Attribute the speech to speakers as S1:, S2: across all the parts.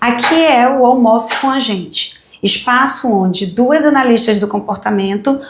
S1: Aqui é o Almoce com a Gente, espaço onde duas analistas do comportamento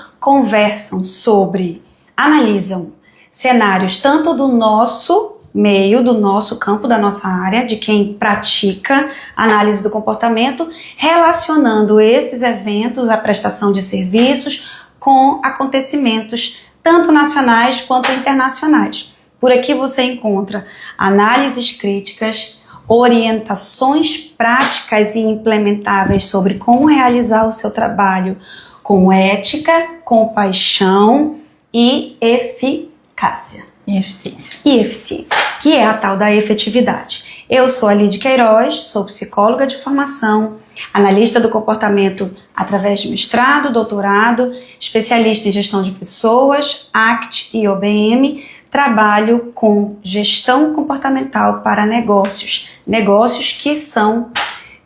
S1: analisam cenários tanto do nosso meio, do nosso campo, da nossa área, de quem pratica análise do comportamento, relacionando esses eventos, a prestação de serviços, com acontecimentos tanto nacionais quanto internacionais. Por aqui você encontra análises críticas, orientações práticas e implementáveis sobre como realizar o seu trabalho com ética, compaixão e eficácia.
S2: E eficiência.
S1: E eficiência, que é a tal da efetividade. Eu sou a Lídia Queiroz, sou psicóloga de formação, analista do comportamento através de mestrado, doutorado, especialista em gestão de pessoas, ACT e OBM, trabalho com gestão comportamental para negócios que são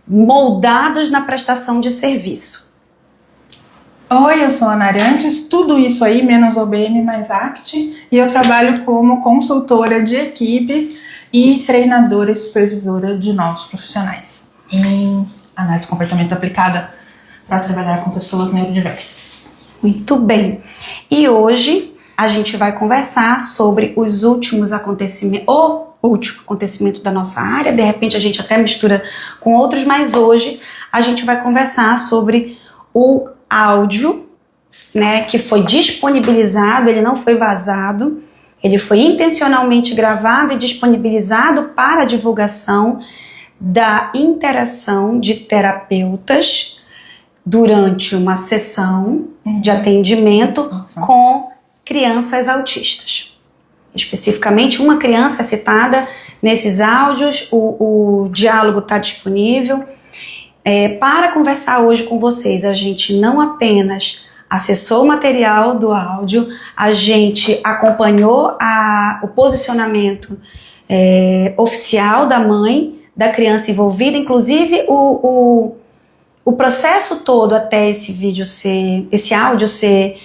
S1: moldados na prestação de serviço.
S2: Oi, eu sou a Ana Arantes, tudo isso aí, menos OBM mais ACT, e eu trabalho como consultora de equipes e treinadora e supervisora de novos profissionais em análise de comportamento aplicada para trabalhar com pessoas neurodiversas.
S1: Muito bem. E hoje a gente vai conversar sobre os últimos acontecimentos, o último acontecimento da nossa área, de repente a gente até mistura com outros, mas hoje a gente vai conversar sobre o áudio, né, que foi disponibilizado, ele não foi vazado, ele foi intencionalmente gravado e disponibilizado para divulgação da interação de terapeutas durante uma sessão de atendimento com crianças autistas. Especificamente, uma criança é citada nesses áudios, o diálogo está disponível. Para conversar hoje com vocês, a gente não apenas acessou o material do áudio, a gente acompanhou o posicionamento oficial da mãe, da criança envolvida, inclusive o processo todo até esse áudio ser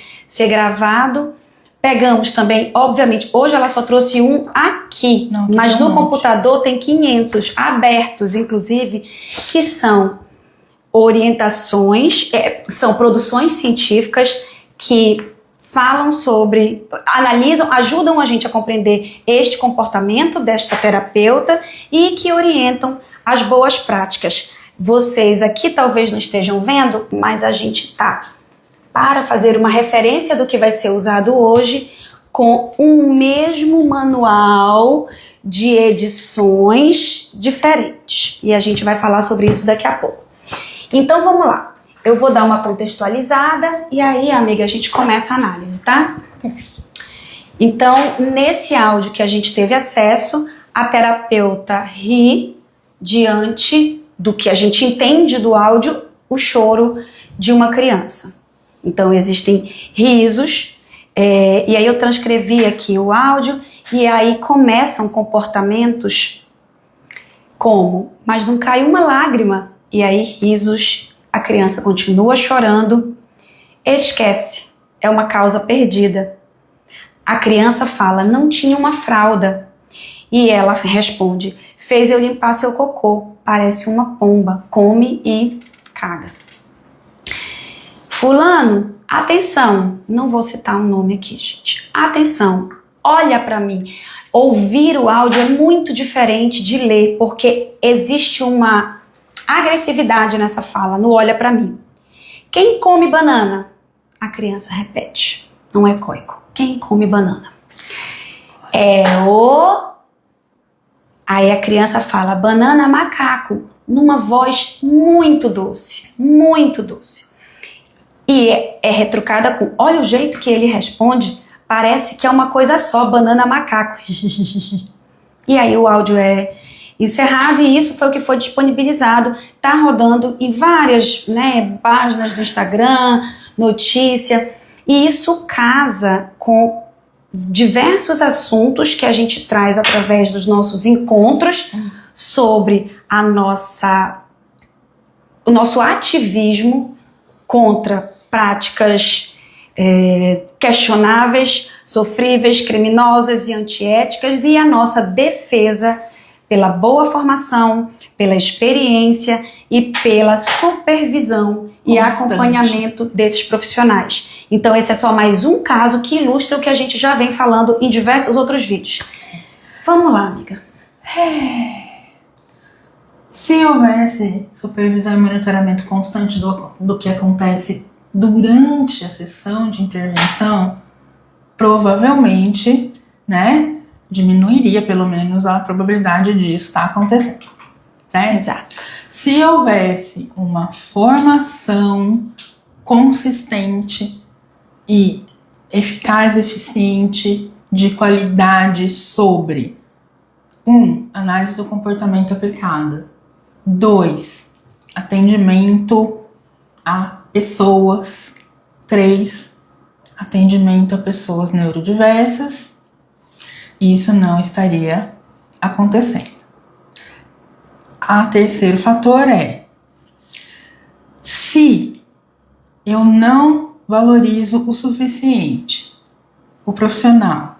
S1: gravado. Pegamos também, obviamente, hoje ela só trouxe um aqui, mas no computador tem 500 abertos, inclusive, que são orientações, são produções científicas que falam sobre, analisam, ajudam a gente a compreender este comportamento desta terapeuta e que orientam as boas práticas. Vocês aqui talvez não estejam vendo, mas a gente tá para fazer uma referência do que vai ser usado hoje com um mesmo manual de edições diferentes. E a gente vai falar sobre isso daqui a pouco. Então vamos lá. Eu vou dar uma contextualizada e aí, amiga, a gente começa a análise, tá? Então, nesse áudio que a gente teve acesso, a terapeuta ri diante do que a gente entende do áudio, o choro de uma criança. Então existem risos, e aí eu transcrevi aqui o áudio, e aí começam comportamentos como, mas não cai uma lágrima, e aí risos, a criança continua chorando, esquece, é uma causa perdida. A criança fala, não tinha uma fralda, e ela responde, fez eu limpar seu cocô, parece uma pomba, come e caga. Fulano, atenção, não vou citar um nome aqui, gente. Atenção, olha pra mim. Ouvir o áudio é muito diferente de ler, porque existe uma agressividade nessa fala, no olha pra mim. Quem come banana? A criança repete, não é ecoico. Quem come banana? Aí a criança fala, banana macaco, numa voz muito doce, muito doce. E é retrucada com, olha o jeito que ele responde, parece que é uma coisa só, banana macaco. E aí o áudio é encerrado e isso foi o que foi disponibilizado. Tá rodando em várias páginas do Instagram, notícia. E isso casa com diversos assuntos que a gente traz através dos nossos encontros sobre o nosso ativismo contra práticas questionáveis, sofríveis, criminosas e antiéticas e a nossa defesa pela boa formação, pela experiência e pela supervisão e acompanhamento desses profissionais. Então esse é só mais um caso que ilustra o que a gente já vem falando em diversos outros vídeos. Vamos lá, amiga.
S2: Se houvesse supervisão e monitoramento constante do que acontece durante a sessão de intervenção, provavelmente, né, diminuiria pelo menos a probabilidade disso estar acontecendo. Certo?
S1: Exato.
S2: Se houvesse uma formação consistente e eficaz, eficiente, de qualidade sobre 1. Análise do comportamento aplicada. 2. Atendimento a pessoas. 3. Atendimento a pessoas neurodiversas. Isso não estaria acontecendo. O terceiro fator é: se eu não valorizo o suficiente o profissional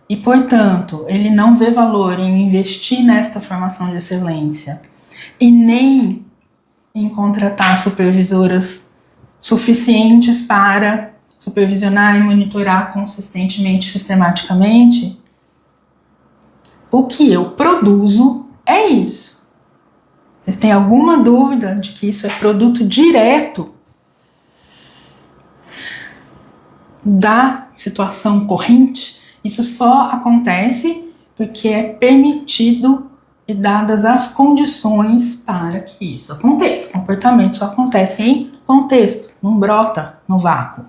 S2: e, portanto, ele não vê valor em investir nesta formação de excelência e nem em contratar supervisoras suficientes para supervisionar e monitorar consistentemente, sistematicamente, o que eu produzo é isso. Vocês têm alguma dúvida de que isso é produto direto da situação corrente? Isso só acontece porque é permitido e dadas as condições para que isso aconteça. O comportamento só acontece em contexto, não brota no vácuo.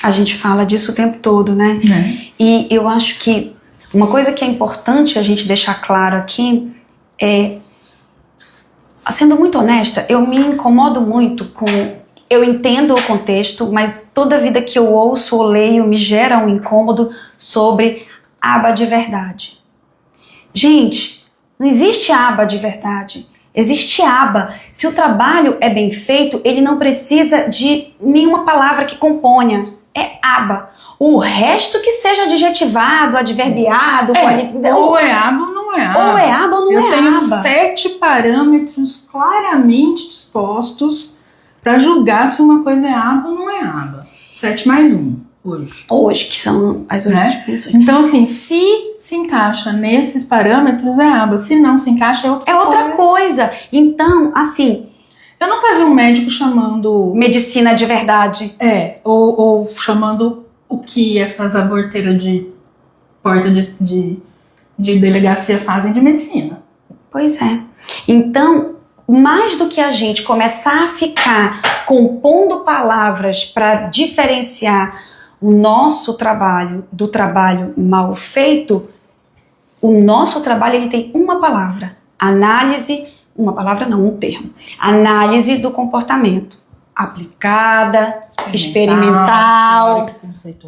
S1: A gente fala disso o tempo todo, né? E eu acho que uma coisa que é importante a gente deixar claro aqui é, sendo muito honesta, eu me incomodo muito com... Eu entendo o contexto, mas toda vida que eu ouço ou leio me gera um incômodo sobre aba de verdade. Gente, não existe aba de verdade. Existe aba. Se o trabalho é bem feito, ele não precisa de nenhuma palavra que componha. É aba. O resto que seja adjetivado, adverbiado...
S2: Ou é aba ou não é aba.
S1: Ou é aba ou não é aba.
S2: Eu tenho 7 parâmetros claramente dispostos para julgar se uma coisa é aba ou não é aba. 7 mais 1, hoje.
S1: Hoje, que são as 8 pessoas.
S2: Então, assim, se encaixa nesses parâmetros, é aba. Se não se encaixa, é outra coisa.
S1: É outra coisa. Então, assim...
S2: Eu nunca vi um médico chamando...
S1: medicina de verdade.
S2: Ou chamando o que essas aborteiras de porta de delegacia fazem de medicina.
S1: Pois é. Então, mais do que a gente começar a ficar compondo palavras para diferenciar o nosso trabalho do trabalho mal feito, o nosso trabalho ele tem uma palavra: análise, uma palavra não, um termo. Análise do comportamento. Aplicada, experimental,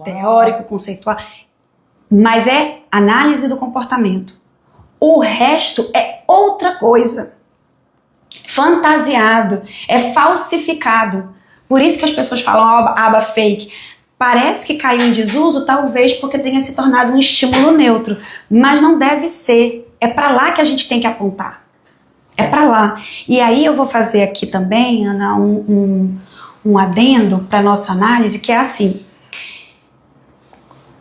S1: teórico, conceitual. Mas é análise do comportamento. O resto é outra coisa. Fantasiado, é falsificado. Por isso que as pessoas falam aba fake. Parece que caiu em desuso, talvez porque tenha se tornado um estímulo neutro. Mas não deve ser. É para lá que a gente tem que apontar. É para lá. E aí eu vou fazer aqui também, Ana, um adendo para nossa análise, que é assim.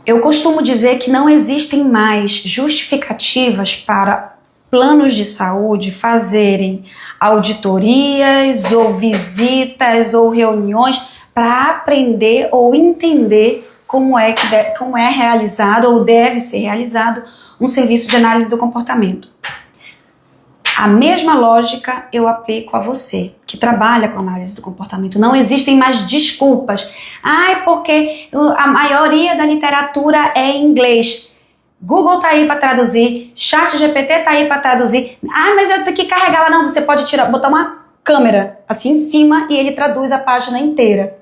S1: Eu costumo dizer que não existem mais justificativas para planos de saúde fazerem auditorias ou visitas ou reuniões para aprender ou entender como é realizado ou deve ser realizado um serviço de análise do comportamento. A mesma lógica eu aplico a você, que trabalha com análise do comportamento. Não existem mais desculpas. Porque a maioria da literatura é em inglês. Google tá aí para traduzir, ChatGPT tá aí para traduzir. Mas eu tenho que carregar lá. Não, você pode botar uma câmera assim em cima e ele traduz a página inteira.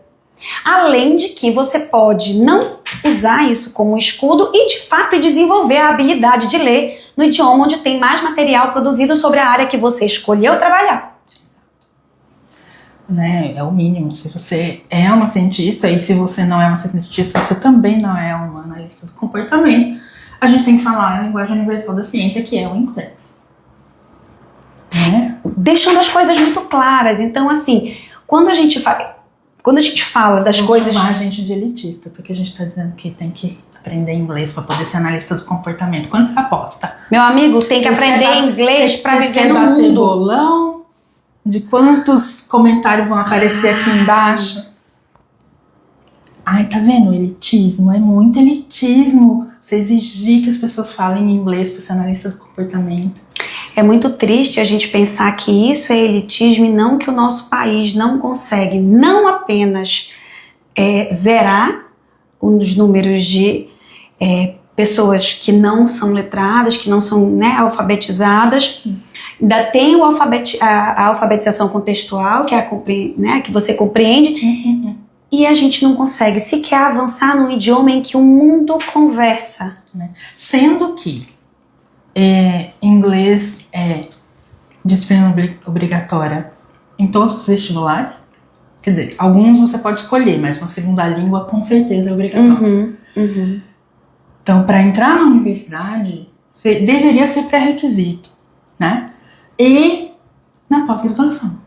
S1: Além de que você pode não usar isso como escudo e de fato desenvolver a habilidade de ler no idioma onde tem mais material produzido sobre a área que você escolheu trabalhar.
S2: É o mínimo. Se você é uma cientista e se você não é uma cientista, você também não é uma analista do comportamento. A gente tem que falar a linguagem universal da ciência, que é o inglês.
S1: deixando as coisas muito claras. Então, assim, quando a gente fala das coisas...
S2: Vamos chamar a gente de elitista, porque a gente está dizendo que tem que aprender inglês para poder ser analista do comportamento. Quanto você aposta?
S1: Meu amigo, tem que aprender inglês para viver no
S2: bater
S1: mundo.
S2: Bolão de quantos comentários vão aparecer aqui embaixo? Ai, tá vendo? O elitismo é muito elitismo. Você exigir que as pessoas falem inglês para ser analista do comportamento.
S1: É muito triste a gente pensar que isso é elitismo e não que o nosso país não consegue não apenas zerar os números de pessoas que não são letradas, que não são, né, alfabetizadas. Ainda tem a alfabetização contextual, que é que você compreende, e a gente não consegue sequer avançar num idioma em que o mundo conversa.
S2: Sendo que inglês é disciplina obrigatória em todos os vestibulares. Quer dizer, alguns você pode escolher, mas uma segunda língua com certeza é obrigatória. Então, para entrar na universidade, deveria ser pré-requisito, né? E na pós-graduação.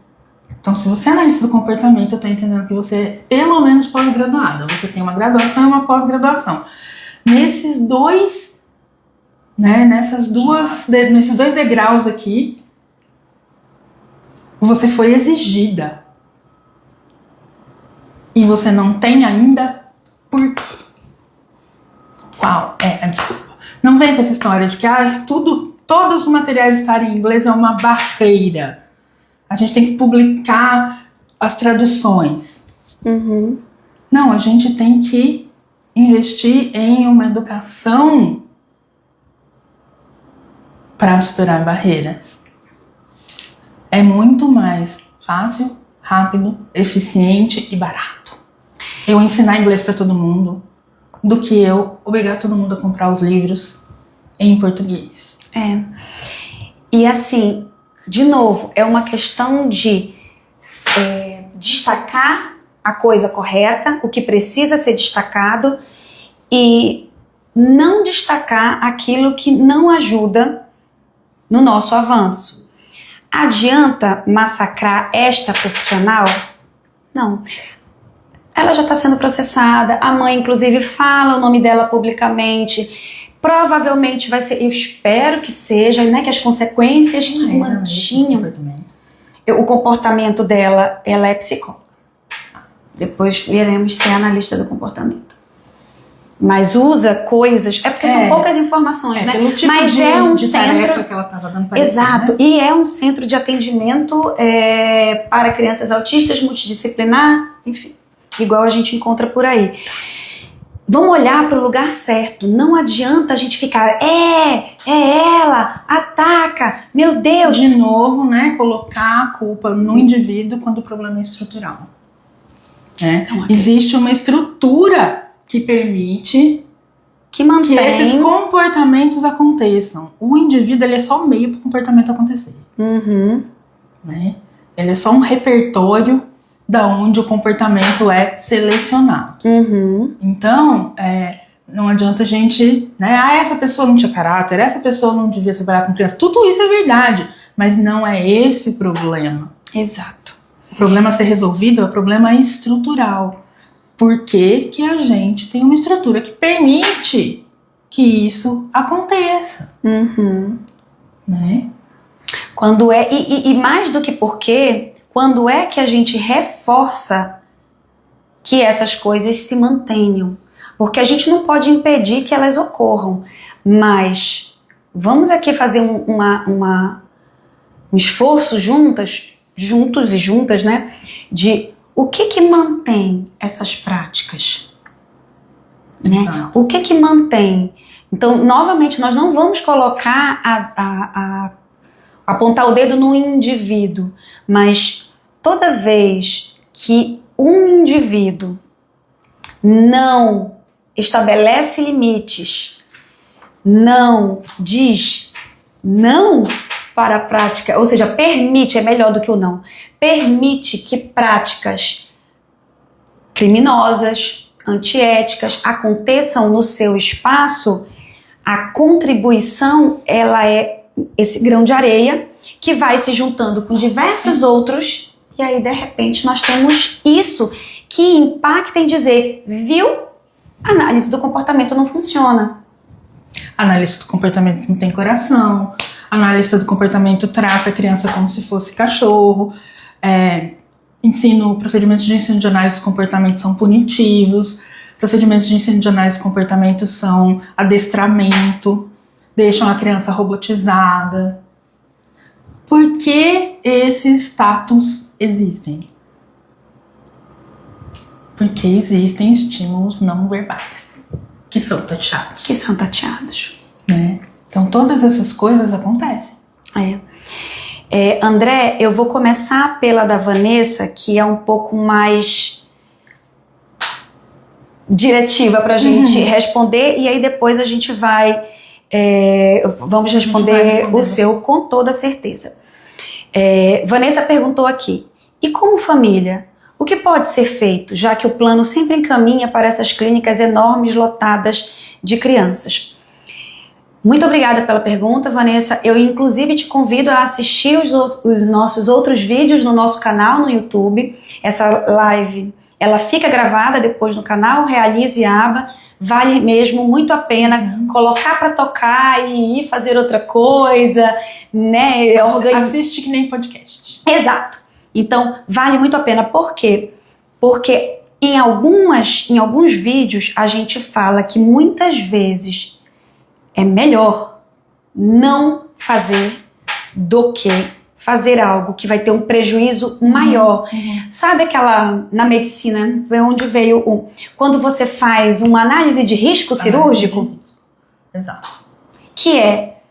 S2: Então, se você é analista do comportamento, eu estou entendendo que você é pelo menos pós-graduada. Você tem uma graduação e uma pós-graduação. Nesses dois degraus aqui, você foi exigida. E você não tem ainda por quê? Qual é a desculpa? Não vem com essa história de que todos os materiais estarem em inglês é uma barreira. A gente tem que publicar as traduções. Não, a gente tem que investir em uma educação para superar barreiras. É muito mais fácil, rápido, eficiente e barato eu ensinar inglês para todo mundo do que eu obrigar todo mundo a comprar os livros em português.
S1: E assim, de novo, é uma questão de destacar a coisa correta, o que precisa ser destacado, e não destacar aquilo que não ajuda no nosso avanço. Adianta massacrar esta profissional? Não. Ela já está sendo processada, a mãe inclusive fala o nome dela publicamente, provavelmente vai ser, eu espero que seja, né, que as consequências que mantinham o comportamento dela, ela é psicóloga. Depois veremos se é analista do comportamento. Mas usa coisas, porque são poucas informações, né?
S2: Pelo tipo
S1: mas
S2: de,
S1: um
S2: de
S1: centro
S2: tarefa que ela estava dando para
S1: exato,
S2: né?
S1: E é um centro de atendimento para crianças autistas, multidisciplinar, enfim, igual a gente encontra por aí. Vamos olhar para o lugar certo. Não adianta a gente ficar, é ela, ataca, meu Deus.
S2: De novo, né, colocar a culpa no indivíduo quando o problema é estrutural. Existe uma estrutura que permite
S1: que mantém
S2: que esses comportamentos aconteçam. O indivíduo, ele é só um meio para o comportamento acontecer. Né? Ele é só um repertório da onde o comportamento é selecionado. Então, não adianta a gente, né? Essa pessoa não tinha caráter, essa pessoa não devia trabalhar com criança. Tudo isso é verdade, mas não é esse o problema.
S1: Exato.
S2: O problema a ser resolvido é o problema estrutural. Por que que a gente tem uma estrutura que permite que isso aconteça? Né?
S1: Quando e mais do que porque, quando é que a gente reforça que essas coisas se mantenham? Porque a gente não pode impedir que elas ocorram, mas vamos aqui fazer um esforço juntos e juntas, né? De o que mantém essas práticas? Né? O que mantém? Então, novamente, nós não vamos colocar apontar o dedo no indivíduo, mas toda vez que um indivíduo não estabelece limites, não diz não para a prática, ou seja, permite, é melhor do que o não, permite que práticas criminosas, antiéticas aconteçam no seu espaço, a contribuição, ela é esse grão de areia que vai se juntando com diversos outros, e aí de repente nós temos isso que impacta em dizer, viu? A análise do comportamento não funciona.
S2: Analista do comportamento não tem coração, analista do comportamento trata a criança como se fosse cachorro, procedimentos de ensino de análise de comportamento são punitivos, procedimentos de ensino de análise de comportamento são adestramento, deixam a criança robotizada. Por que esses status existem? Porque existem estímulos não verbais que são tateados. Né? Então todas essas coisas acontecem.
S1: André, eu vou começar pela da Vanessa, que é um pouco mais diretiva para a gente responder, e aí depois a gente vai vamos responder o seu com toda certeza. Vanessa perguntou aqui, e como família, o que pode ser feito, já que o plano sempre encaminha para essas clínicas enormes lotadas de crianças? Muito obrigada pela pergunta, Vanessa. Eu, inclusive, te convido a assistir os nossos outros vídeos no nosso canal no YouTube. Essa live, ela fica gravada depois no canal Realize Aba. Vale mesmo muito a pena colocar para tocar e ir fazer outra coisa, né?
S2: Assiste que nem podcast.
S1: Exato. Então, vale muito a pena. Por quê? Porque em alguns vídeos a gente fala que muitas vezes é melhor não fazer do que fazer algo que vai ter um prejuízo maior. Sabe aquela, na medicina, onde veio quando você faz uma análise de risco cirúrgico?
S2: Exato.
S1: Que é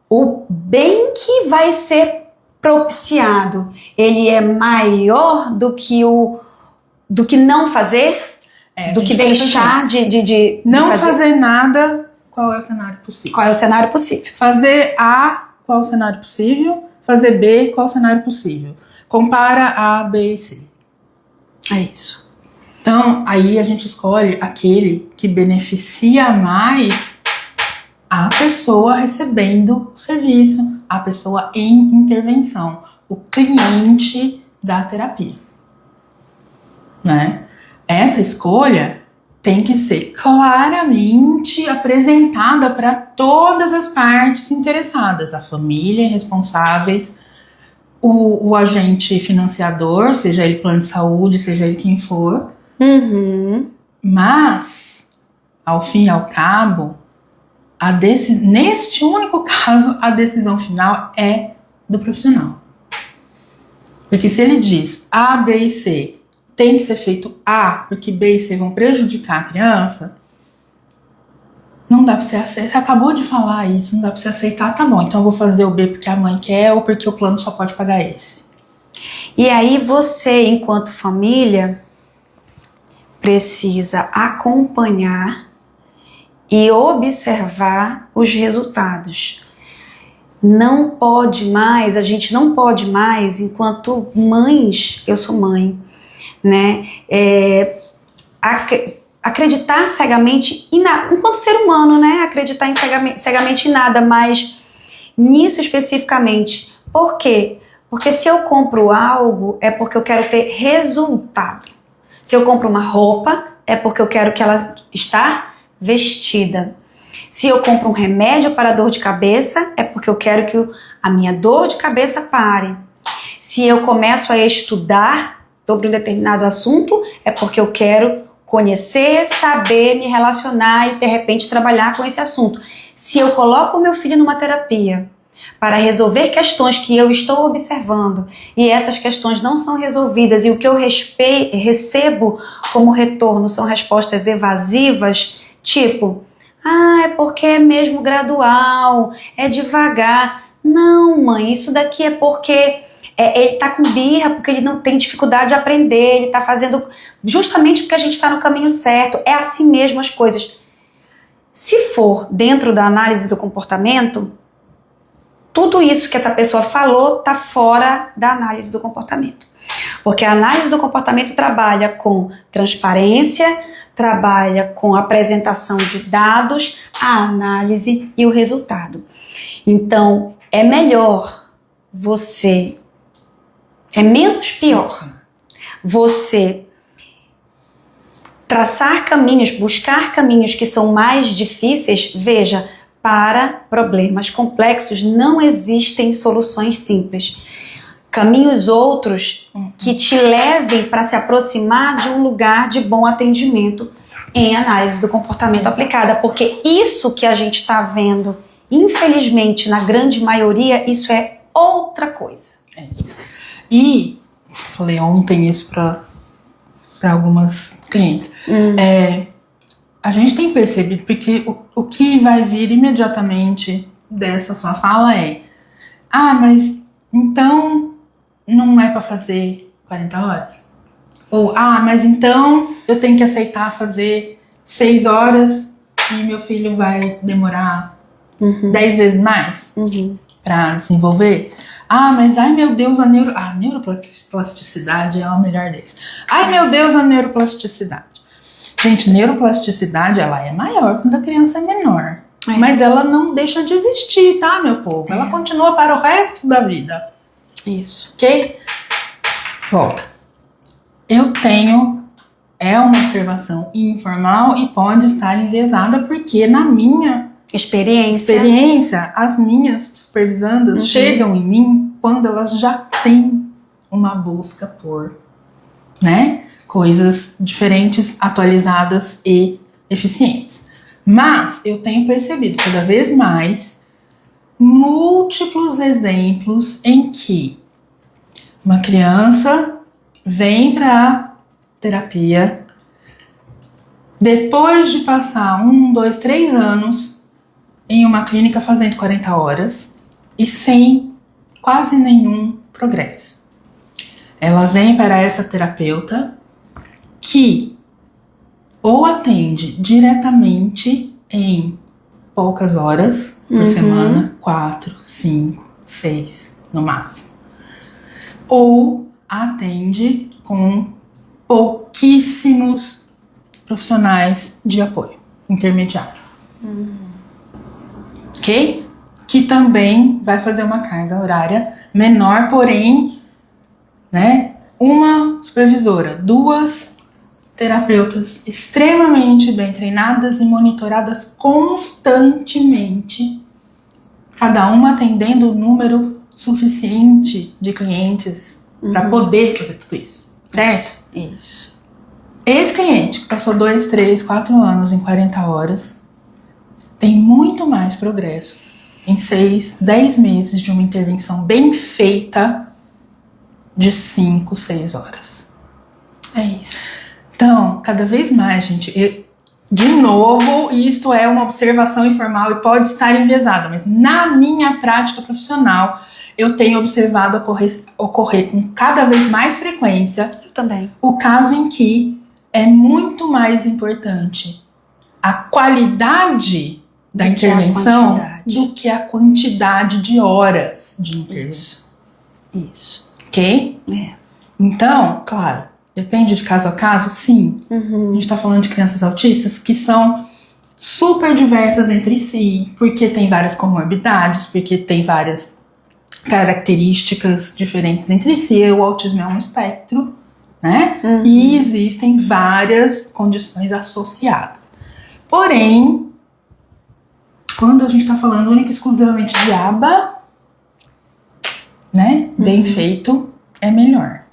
S1: o bem que vai ser propiciado, ele é maior do que não fazer, do que deixar de
S2: não fazer nada. Qual é o cenário possível?
S1: Qual é o cenário possível?
S2: Fazer A, qual é o cenário possível? Fazer B, qual é o cenário possível? Compara A, B e C.
S1: É isso.
S2: Então, aí a gente escolhe aquele que beneficia mais a pessoa recebendo o serviço, a pessoa em intervenção, o cliente da terapia. Né? Essa escolha tem que ser claramente apresentada para todas as partes interessadas, a família, responsáveis, o agente financiador, seja ele plano de saúde, seja ele quem for. Mas, ao fim e ao cabo, neste único caso, a decisão final é do profissional. Porque se ele diz A, B e C, tem que ser feito A, porque B e C vão prejudicar a criança, não dá pra você aceitar. Você acabou de falar isso, não dá pra você aceitar, tá bom, então eu vou fazer o B porque a mãe quer ou porque o plano só pode pagar esse.
S1: E aí você, enquanto família, precisa acompanhar e observar os resultados. Não pode mais, a gente não pode mais, enquanto mães, eu sou mãe, né? Acreditar cegamente em nada, enquanto ser humano, né? Acreditar cegamente em nada, mas nisso especificamente. Por quê? Porque se eu compro algo, é porque eu quero ter resultado. Se eu compro uma roupa, é porque eu quero que ela está vestida. Se eu compro um remédio para dor de cabeça, é porque eu quero que a minha dor de cabeça pare. Se eu começo a estudar sobre um determinado assunto, é porque eu quero conhecer, saber, me relacionar e de repente trabalhar com esse assunto. Se eu coloco o meu filho numa terapia para resolver questões que eu estou observando e essas questões não são resolvidas e o que eu recebo como retorno são respostas evasivas, tipo, é porque é mesmo gradual, é devagar. Não, mãe, isso daqui é porque ele tá com birra, porque ele não tem dificuldade de aprender, ele tá fazendo justamente porque a gente está no caminho certo. É assim mesmo as coisas. Se for dentro da análise do comportamento, tudo isso que essa pessoa falou tá fora da análise do comportamento. Porque a análise do comportamento trabalha com transparência, trabalha com apresentação de dados, a análise e o resultado. Então, é melhor você é menos pior você traçar caminhos, buscar caminhos que são mais difíceis. Veja, para problemas complexos não existem soluções simples. Caminhos outros que te levem para se aproximar de um lugar de bom atendimento em análise do comportamento aplicada, porque isso que a gente está vendo, infelizmente, na grande maioria, isso é outra coisa.
S2: E falei ontem isso para algumas clientes. A gente tem percebido, porque o que vai vir imediatamente dessa sua fala é: mas então não é para fazer 40 horas? Ou, mas então eu tenho que aceitar fazer 6 horas e meu filho vai demorar 10 vezes mais para desenvolver? Mas ai meu Deus, a neuroplasticidade é a melhor deles. Ai meu Deus, a neuroplasticidade. Gente, neuroplasticidade, ela é maior quando a criança é menor. Mas ela não deixa de existir, tá, meu povo? Ela continua para o resto da vida.
S1: Isso.
S2: Ok? Volta. Eu tenho... É uma observação informal e pode estar enviesada, porque na minha experiência, as minhas supervisandas chegam em mim quando elas já têm uma busca por, né, coisas diferentes, atualizadas e eficientes. Mas eu tenho percebido cada vez mais múltiplos exemplos em que uma criança vem para terapia depois de passar 1, 2, 3 anos em uma clínica fazendo 40 horas e sem quase nenhum progresso. Ela vem para essa terapeuta que ou atende diretamente em poucas horas por semana, 4, 5, 6 no máximo, ou atende com pouquíssimos profissionais de apoio intermediário. Ok? Que também vai fazer uma carga horária menor, porém, né, uma supervisora, 2 terapeutas extremamente bem treinadas e monitoradas constantemente, cada uma atendendo o número suficiente de clientes para poder fazer tudo isso, certo?
S1: Isso.
S2: Esse cliente que passou 2, 3, 4 anos em 40 horas tem muito mais progresso em 6, 10 meses de uma intervenção bem feita de 5, 6 horas.
S1: É isso.
S2: Então, cada vez mais, gente, de novo, isto é uma observação informal e pode estar enviesada, mas na minha prática profissional, eu tenho observado ocorrer com cada vez mais frequência
S1: Eu também.
S2: o caso em que é muito mais importante a qualidade da intervenção do que a quantidade de horas de intervenção.
S1: Isso.
S2: Ok? Então, claro, depende de caso a caso, sim. A gente tá falando de crianças autistas que são super diversas entre si, porque tem várias comorbidades, porque tem várias características diferentes entre si. O autismo é um espectro, né? E existem várias condições associadas. Porém, quando a gente tá falando única e exclusivamente de aba, né? Bem feito é melhor,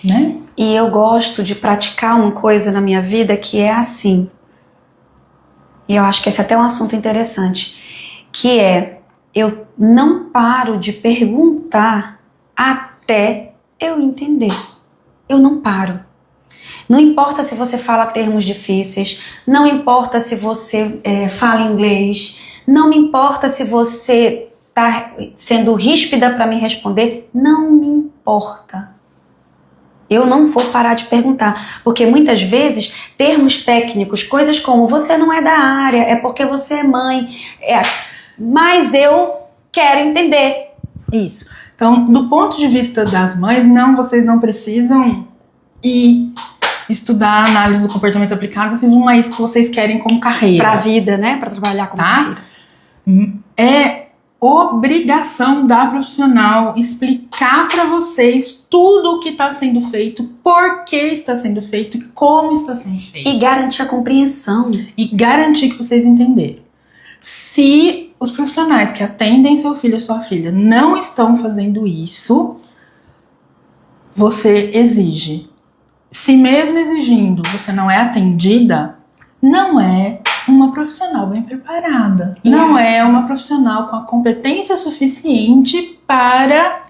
S2: né?
S1: E eu gosto de praticar uma coisa na minha vida que é assim. E eu acho que esse é até um assunto interessante. Que é, eu não paro de perguntar até eu entender. Eu não paro. Não importa se você fala termos difíceis, não importa se você fala inglês, não me importa se você está sendo ríspida para me responder, não me importa. Eu não vou parar de perguntar, porque muitas vezes termos técnicos, coisas como você não é da área, é porque você é mãe, mas eu quero entender.
S2: Isso. Então, do ponto de vista das mães, vocês não precisam ir estudar análise do comportamento aplicado se não é isso que vocês querem como carreira.
S1: Para a vida, né? Para trabalhar como carreira.
S2: obrigação da profissional explicar para vocês tudo o que está sendo feito, por que está sendo feito e como está sendo feito.
S1: E garantir a compreensão.
S2: E garantir que vocês entenderam. Se os profissionais que atendem seu filho ou sua filha não estão fazendo isso, você exige. Se mesmo exigindo você não é atendida, não é uma profissional bem preparada. Não é uma profissional com a competência suficiente para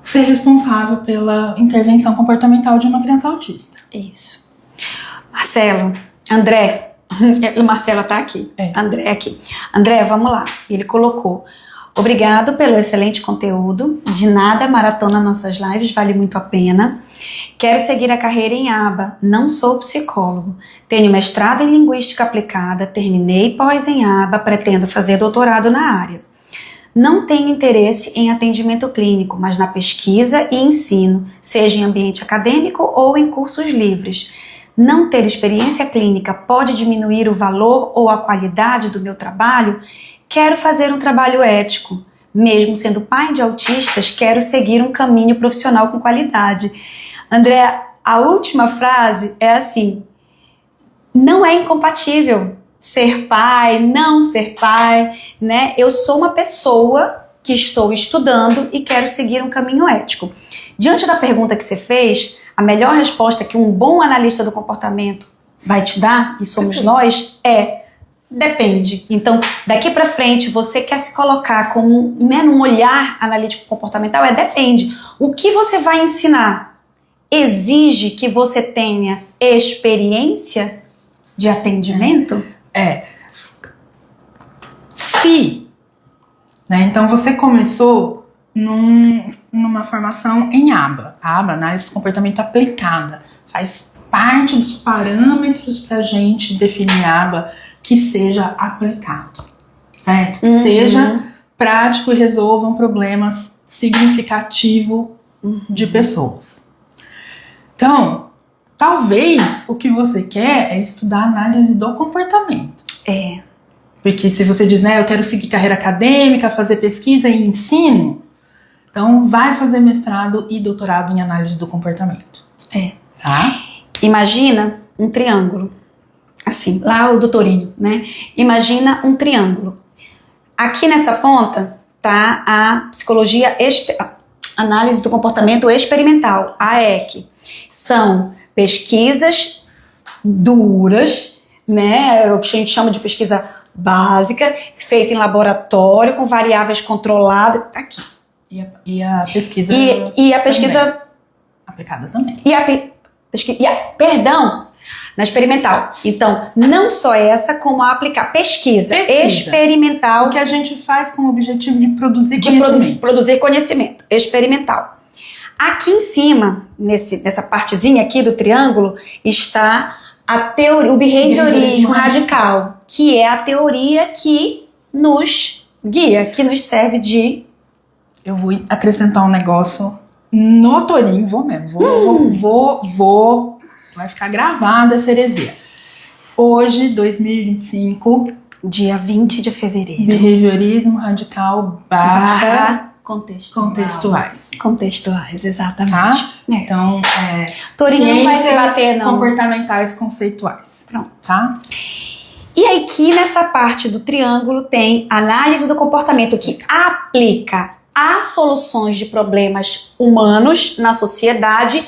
S2: ser responsável pela intervenção comportamental de uma criança autista.
S1: Isso. Marcelo, André, o Marcelo tá aqui. André aqui. André, vamos lá. Ele colocou: obrigado pelo excelente conteúdo. De nada, maratona nossas lives, vale muito a pena. Quero seguir a carreira em aba. Não sou psicólogo. Tenho mestrado em linguística aplicada, terminei pós em aba, pretendo fazer doutorado na área. Não tenho interesse em atendimento clínico, mas na pesquisa e ensino, seja em ambiente acadêmico ou em cursos livres. Não ter experiência clínica pode diminuir o valor ou a qualidade do meu trabalho? Quero fazer um trabalho ético. Mesmo sendo pai de autistas, quero seguir um caminho profissional com qualidade. André, a última frase é assim: não é incompatível ser pai, não ser pai, né? Eu sou uma pessoa que estou estudando e quero seguir um caminho ético. Diante da pergunta que você fez, a melhor resposta que um bom analista do comportamento vai te dar, e somos nós, é: depende. Então, daqui pra frente, você quer se colocar com num olhar analítico comportamental, depende. O que você vai ensinar exige que você tenha experiência de atendimento?
S2: Se, né, então você começou numa formação em aba. A aba, análise do comportamento aplicada, faz parte dos parâmetros para a gente definir aba que seja aplicado, certo? Que seja prático e resolva um problema significativo de pessoas. Então, talvez o que você quer é estudar análise do comportamento. Porque se você diz, né, eu quero seguir carreira acadêmica, fazer pesquisa e ensino, então vai fazer mestrado e doutorado em análise do comportamento. Tá?
S1: Imagina um triângulo. Assim, lá o doutorinho, né? Imagina um triângulo. Aqui nessa ponta tá a psicologia, análise do comportamento experimental, a EC. São pesquisas duras, né? O que a gente chama de pesquisa básica, feita em laboratório, com variáveis controladas. Tá aqui.
S2: E a pesquisa.
S1: E a pesquisa
S2: também. Aplicada também.
S1: Perdão, na experimental. Então, não só essa, como a aplicar pesquisa. Experimental.
S2: O que a gente faz com o objetivo de produzir conhecimento.
S1: Produzir conhecimento. Experimental. Aqui em cima, nessa partezinha aqui do triângulo, está a teoria, o behaviorismo radical, que é a teoria que nos guia, que nos serve de...
S2: Eu vou acrescentar um negócio notorinho, vou, vai ficar gravada essa heresia. Hoje, 2025,
S1: dia 20 de fevereiro.
S2: Behaviorismo radical barra contextuais.
S1: Contextuais, exatamente.
S2: Tá? Então,
S1: Torinho não vai se bater, não.
S2: Comportamentais conceituais.
S1: Pronto.
S2: Tá?
S1: E aí que nessa parte do triângulo tem análise do comportamento que aplica a soluções de problemas humanos na sociedade,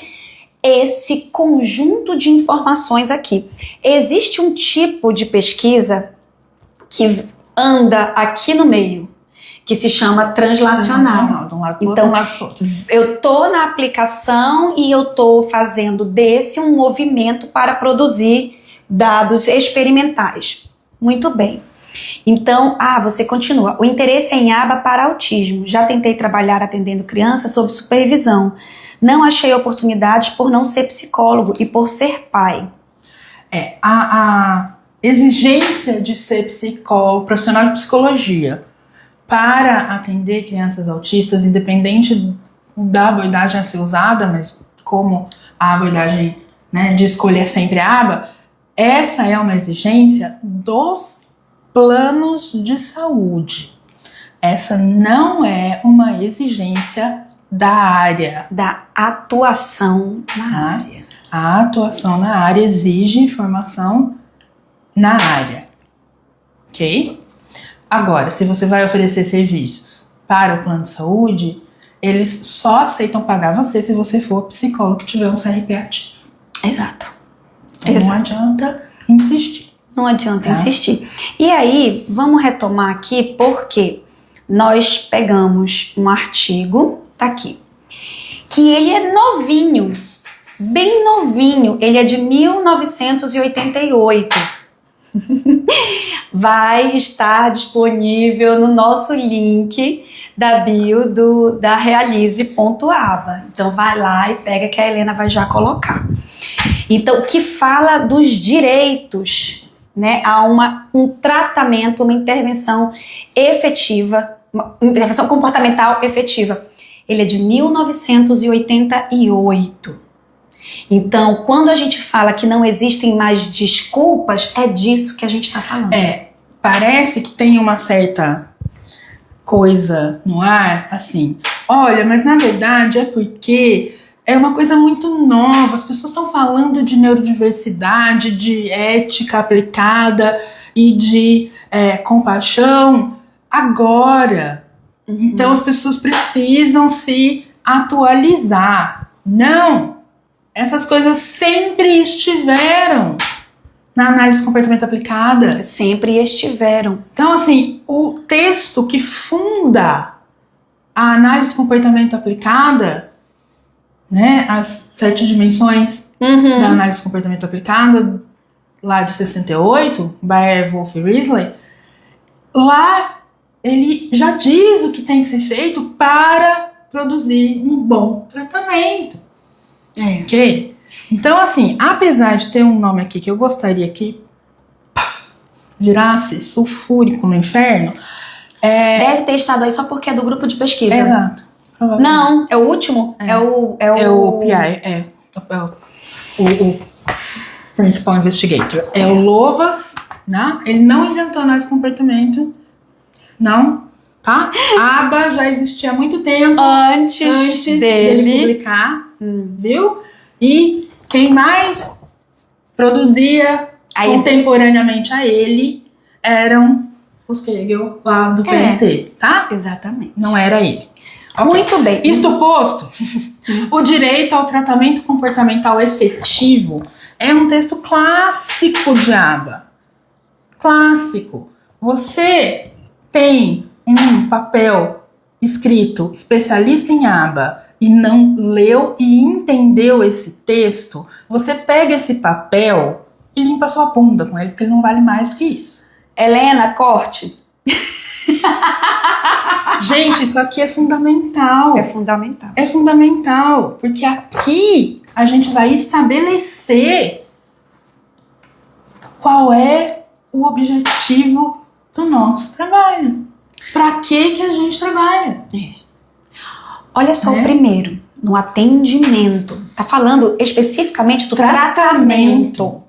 S1: esse conjunto de informações aqui. Existe um tipo de pesquisa que anda aqui no meio, que se chama translacional.
S2: De um lado
S1: então,
S2: de um lado pro outro.
S1: Eu tô na aplicação e eu tô fazendo desse um movimento para produzir dados experimentais. Muito bem. Então, você continua. O interesse é em aba para autismo. Já tentei trabalhar atendendo crianças sob supervisão. Não achei oportunidades por não ser psicólogo e por ser pai.
S2: A exigência de ser psicólogo, profissional de psicologia, para atender crianças autistas, independente da abordagem a ser usada, mas como a abordagem, né, de escolher sempre a aba, essa é uma exigência dos planos de saúde. Essa não é uma exigência da área.
S1: Da atuação na área.
S2: A atuação na área exige informação na área. Ok? Agora, se você vai oferecer serviços para o plano de saúde, eles só aceitam pagar você se você for psicólogo e tiver um CRP ativo.
S1: Exato.
S2: Então, não adianta insistir.
S1: Não adianta insistir. E aí, vamos retomar aqui, porque nós pegamos um artigo, tá aqui, que ele é novinho, bem novinho, ele é de 1988. Vai estar disponível no nosso link da bio da realize.aba. Então vai lá e pega que a Helena vai já colocar. Então, que fala dos direitos, né, a um tratamento, uma intervenção efetiva, uma intervenção comportamental efetiva. Ele é de 1988. Então, quando a gente fala que não existem mais desculpas, é disso que a gente está falando.
S2: Parece que tem uma certa coisa no ar, assim, olha, mas na verdade é porque é uma coisa muito nova, as pessoas estão falando de neurodiversidade, de ética aplicada e de compaixão agora. Então as pessoas precisam se atualizar. Não! Essas coisas sempre estiveram na análise de comportamento aplicada.
S1: Sempre estiveram.
S2: Então, assim, o texto que funda a análise de comportamento aplicada, né, as 7 dimensões da análise de comportamento aplicada, lá de 68, by Wolf Risley, lá ele já diz o que tem que ser feito para produzir um bom tratamento. Ok? Então, assim, apesar de ter um nome aqui que eu gostaria que virasse sulfúrico no inferno,
S1: deve ter estado aí só porque é do grupo de pesquisa.
S2: Exato.
S1: Não, é o último? É o
S2: PI, o Principal Investigator. É o Lovas, né? Ele não inventou análise de comportamento, não, tá? A aba já existia há muito tempo antes dele publicar, viu? E quem mais produzia contemporaneamente a ele eram os Kegel lá do PNT, tá?
S1: Exatamente.
S2: Não era ele. Okay.
S1: Muito bem.
S2: Isto posto, o direito ao tratamento comportamental efetivo é um texto clássico de aba. Clássico. Você tem um papel escrito especialista em aba e não leu e entendeu esse texto, você pega esse papel e limpa sua bunda com ele, porque ele não vale mais do que isso.
S1: Helena, corte.
S2: Gente, isso aqui é fundamental.
S1: É fundamental.
S2: É fundamental, porque aqui a gente vai estabelecer qual é o objetivo do nosso trabalho. Para que a gente trabalha?
S1: Olha só, o primeiro, no atendimento. Tá falando especificamente do tratamento.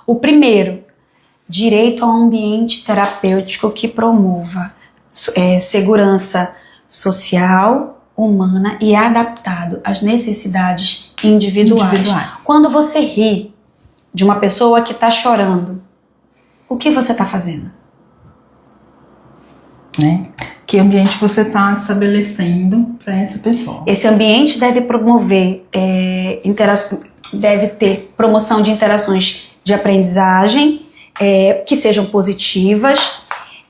S1: O primeiro, direito a um ambiente terapêutico que promova segurança social, humana e adaptado às necessidades individuais. Quando você ri de uma pessoa que está chorando, o que você está fazendo?
S2: Né? Que ambiente você está estabelecendo para essa pessoa?
S1: Esse ambiente deve promover, deve ter promoção de interações de aprendizagem que sejam positivas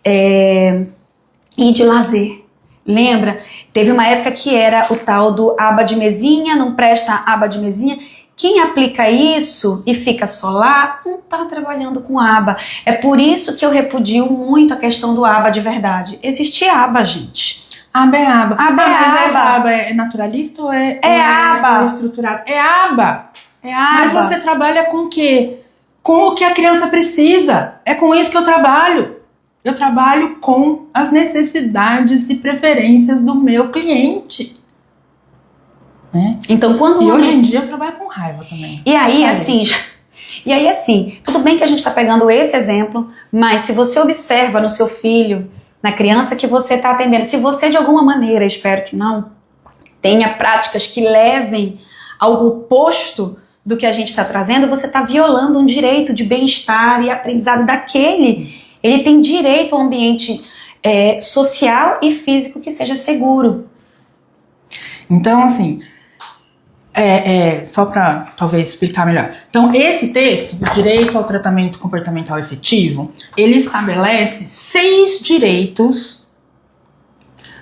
S1: e de lazer. Lembra? Teve uma época que era o tal do aba de mesinha, não presta aba de mesinha. Quem aplica isso e fica só lá, não está trabalhando com aba. É por isso que eu repudio muito a questão do aba de verdade. Existe aba, gente.
S2: Aba é aba. Mas
S1: aba.
S2: essa aba é naturalista ou é
S1: aba?
S2: Ou estruturada? É aba.
S1: É aba.
S2: Mas você trabalha com o quê? Com o que a criança precisa. É com isso que eu trabalho. Eu trabalho com as necessidades e preferências do meu cliente. Né?
S1: Então, quando
S2: hoje em dia eu trabalho com raiva também.
S1: E aí, assim, E aí, assim, tudo bem que a gente está pegando esse exemplo, mas se você observa no seu filho, na criança que você está atendendo, se você de alguma maneira, espero que não, tenha práticas que levem ao oposto do que a gente está trazendo, você está violando um direito de bem-estar e aprendizado daquele. Ele tem direito a um ambiente social e físico que seja seguro.
S2: Então, assim, só para talvez explicar melhor. Então, esse texto, o Direito ao Tratamento Comportamental Efetivo, ele estabelece 6 direitos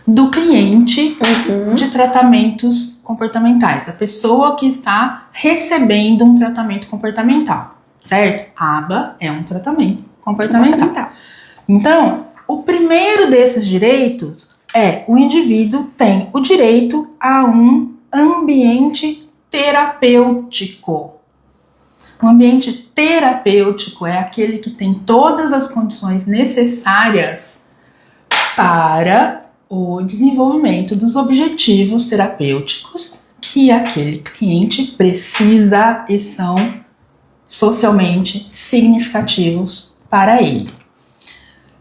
S2: do cliente de tratamentos comportamentais, da pessoa que está recebendo um tratamento comportamental, certo? ABA é um tratamento comportamental. Então, o primeiro desses direitos o indivíduo tem o direito a um ambiente terapêutico. Um ambiente terapêutico é aquele que tem todas as condições necessárias para o desenvolvimento dos objetivos terapêuticos que aquele cliente precisa e são socialmente significativos para ele.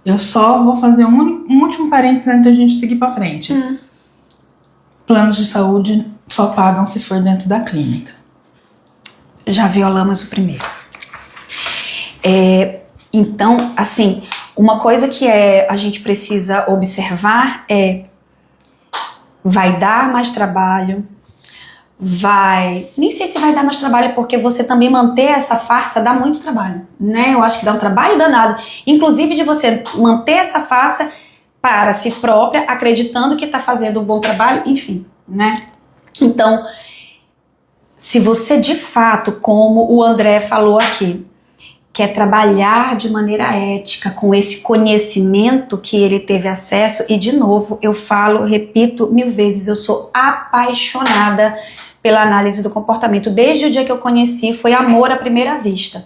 S2: Eu só vou fazer um último parênteses antes da gente seguir para frente. Planos de saúde só pagam se for dentro da clínica.
S1: Já violamos o primeiro. Então, assim, uma coisa que a gente precisa observar vai dar mais trabalho, nem sei se vai dar mais trabalho, porque você também manter essa farsa dá muito trabalho, né? Eu acho que dá um trabalho danado, inclusive de você manter essa farsa para si própria, acreditando que está fazendo um bom trabalho, enfim, né? Então, se você de fato, como o André falou aqui, quer trabalhar de maneira ética com esse conhecimento que ele teve acesso, e de novo, eu repito 1000 vezes, eu sou apaixonada pela análise do comportamento. Desde o dia que eu conheci, foi amor à primeira vista.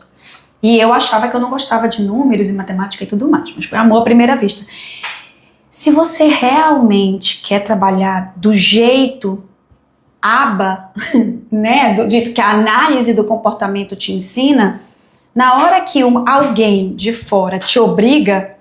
S1: E eu achava que eu não gostava de números e matemática e tudo mais, mas foi amor à primeira vista. Se você realmente quer trabalhar do jeito ABA, né, do jeito que a análise do comportamento te ensina, na hora que alguém de fora te obriga,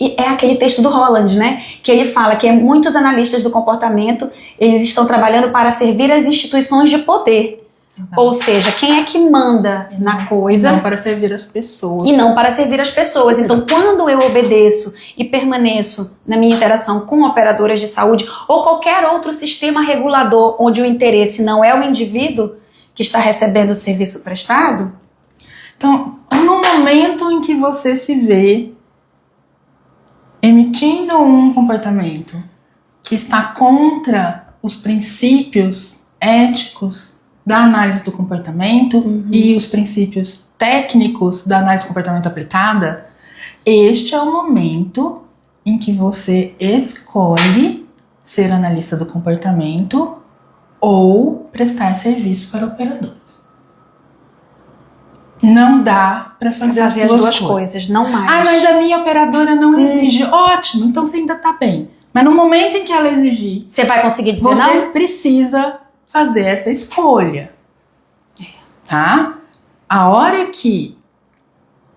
S1: e é aquele texto do Holland, né, que ele fala que muitos analistas do comportamento, eles estão trabalhando para servir as instituições de poder. Exato. Ou seja, quem é que manda na coisa?
S2: Não para servir as pessoas.
S1: E não para servir as pessoas. Então, quando eu obedeço e permaneço na minha interação com operadoras de saúde ou qualquer outro sistema regulador onde o interesse não é o indivíduo que está recebendo o serviço prestado.
S2: Então, no momento em que você se vê emitindo um comportamento que está contra os princípios éticos da análise do comportamento e os princípios técnicos da análise do comportamento aplicada, este é o momento em que você escolhe ser analista do comportamento ou prestar serviço para operadores. Não dá para fazer as duas coisas,
S1: não mais.
S2: Mas a minha operadora não exige. Ótimo, então você ainda tá bem. Mas no momento em que ela exigir,
S1: você vai conseguir dizer
S2: você
S1: não?
S2: Precisa fazer essa escolha. Tá? A hora que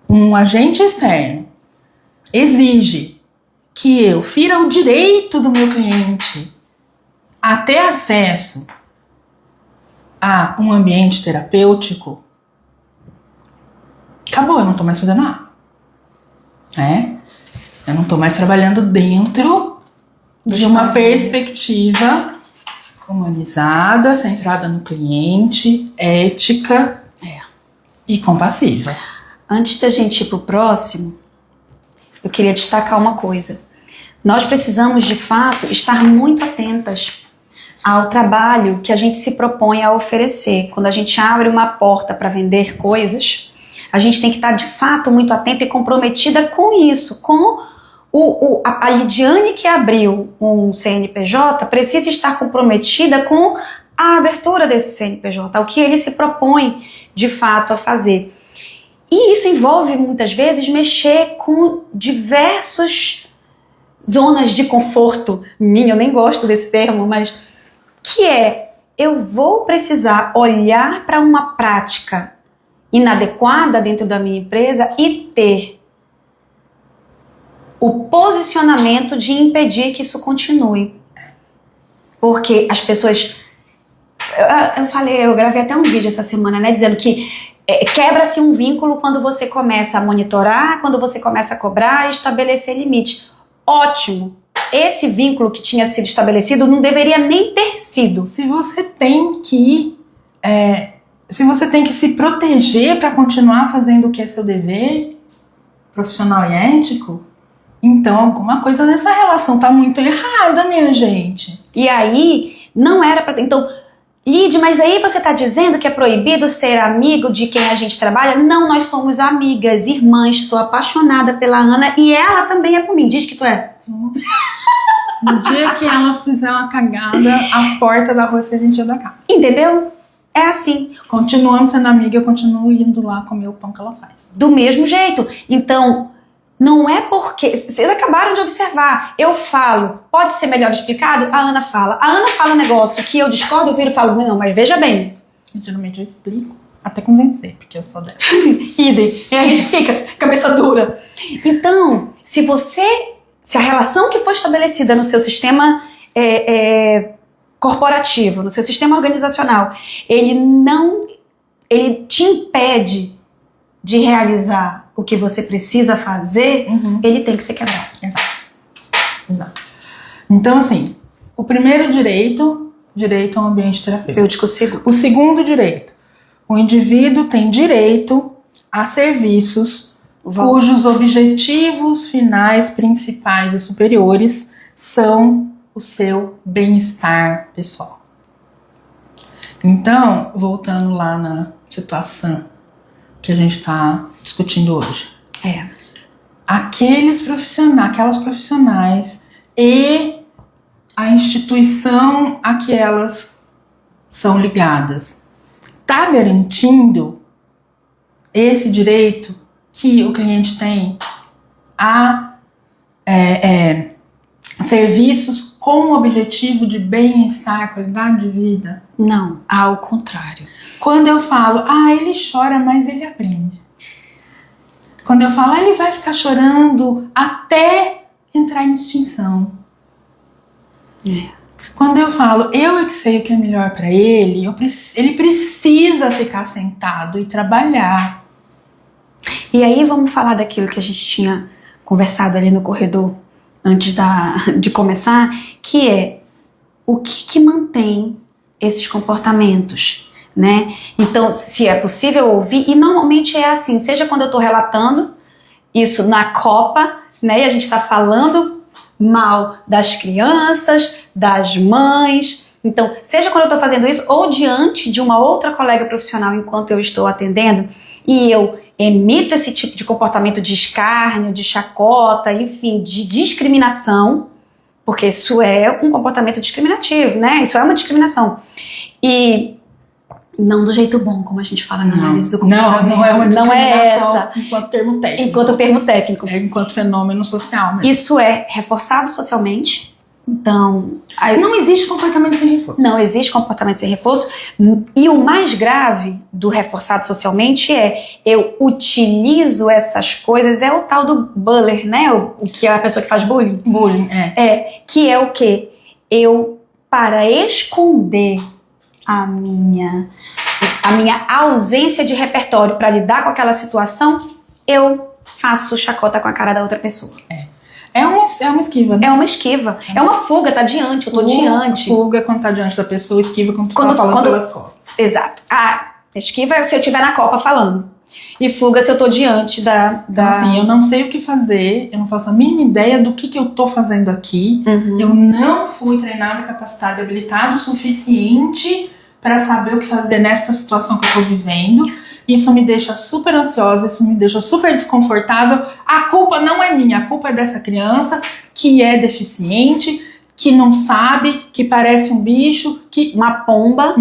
S2: um agente externo exige que eu fira o direito do meu cliente a ter acesso a um ambiente terapêutico, acabou, eu não tô mais fazendo nada. Eu não tô mais trabalhando dentro de uma perspectiva humanizada, centrada no cliente, ética e compassiva.
S1: Antes da gente ir pro próximo, eu queria destacar uma coisa. Nós precisamos, de fato, estar muito atentas ao trabalho que a gente se propõe a oferecer. Quando a gente abre uma porta para vender coisas, a gente tem que estar, de fato, muito atenta e comprometida com isso, com a Lidiane que abriu um CNPJ precisa estar comprometida com a abertura desse CNPJ, o que ele se propõe, de fato, a fazer. E isso envolve, muitas vezes, mexer com diversas zonas de conforto minha, eu nem gosto desse termo, mas que eu vou precisar olhar para uma prática inadequada dentro da minha empresa e ter o posicionamento de impedir que isso continue. Porque as pessoas... Eu gravei até um vídeo essa semana, né, dizendo que quebra-se um vínculo quando você começa a monitorar, quando você começa a cobrar e estabelecer limite. Ótimo! Esse vínculo que tinha sido estabelecido não deveria nem ter sido.
S2: Se você tem que se proteger para continuar fazendo o que é seu dever profissional e ético, então alguma coisa nessa relação tá muito errada, minha gente.
S1: E aí, não era pra... Então, Lid, mas aí você tá dizendo que é proibido ser amigo de quem a gente trabalha? Não, nós somos amigas, irmãs, sou apaixonada pela Ana e ela também é por mim. Diz que tu é.
S2: No dia que ela fizer uma cagada, a porta da rua serventia da casa.
S1: Entendeu? É assim.
S2: Continuamos sendo amiga, eu continuo indo lá comer o pão que ela faz.
S1: Do mesmo jeito. Então, não é porque... Vocês acabaram de observar. Eu falo, pode ser melhor explicado? A Ana fala. A Ana fala um negócio que eu discordo, eu viro e falo, não, mas veja bem.
S2: Geralmente eu explico até convencer, porque eu sou dela.
S1: Idem. E a gente fica cabeça dura. Então, se a relação que foi estabelecida no seu sistema corporativo, no seu sistema organizacional, ele te impede de realizar o que você precisa fazer, ele tem que ser quebrado.
S2: Exato. Então, assim, o primeiro direito ao ambiente terapêutico.
S1: Seguro.
S2: O segundo direito, o indivíduo tem direito a serviços cujos objetivos finais, principais e superiores são o seu bem-estar pessoal. Então, voltando lá na situação que a gente está discutindo hoje. Aquelas profissionais e a instituição a que elas são ligadas está garantindo esse direito que o cliente tem a serviços com o objetivo de bem-estar, qualidade de vida?
S1: Não, ao contrário.
S2: Quando eu falo, ele chora, mas ele aprende. Quando eu falo, ele vai ficar chorando até entrar em extinção. Quando eu falo, eu é que sei o que é melhor para ele, ele precisa ficar sentado e trabalhar.
S1: E aí vamos falar daquilo que a gente tinha conversado ali no corredor antes de começar, que é o que mantém esses comportamentos, né? Então, se é possível ouvir, e normalmente é assim, seja quando eu estou relatando isso na Copa, né? E a gente está falando mal das crianças, das mães. Então, seja quando eu estou fazendo isso, ou diante de uma outra colega profissional enquanto eu estou atendendo, e eu emito esse tipo de comportamento de escárnio, de chacota, enfim, de discriminação, porque isso é um comportamento discriminativo, né? Isso é uma discriminação. E não do jeito bom, como a gente fala na análise do comportamento.
S2: Não é uma discriminação.
S1: Não é essa.
S2: Enquanto termo técnico.
S1: Enquanto termo técnico.
S2: Enquanto fenômeno social mesmo.
S1: Isso é reforçado socialmente. Então...
S2: Não existe comportamento sem reforço.
S1: Não existe comportamento sem reforço. E o mais grave do reforçado socialmente eu utilizo essas coisas, é o tal do bullying, né? O que é a pessoa que faz bullying.
S2: Bullying,
S1: que é o quê? Para esconder a minha ausência de repertório para lidar com aquela situação, eu faço chacota com a cara da outra pessoa.
S2: É uma esquiva, né?
S1: É uma esquiva. É uma fuga, tá diante, eu tô diante.
S2: Fuga quando tá diante da pessoa, esquiva quando tu tá falando pelas costas.
S1: Exato. Esquiva é se eu estiver na Copa falando. E fuga se eu tô diante da...
S2: Então, assim, eu não sei o que fazer, eu não faço a mínima ideia do que eu tô fazendo aqui. Eu não fui treinada, capacitada e habilitada o suficiente para saber o que fazer nesta situação que eu tô vivendo. Isso me deixa super ansiosa, isso me deixa super desconfortável. A culpa não é minha, a culpa é dessa criança que é deficiente, que não sabe, que parece um bicho, que uma pomba,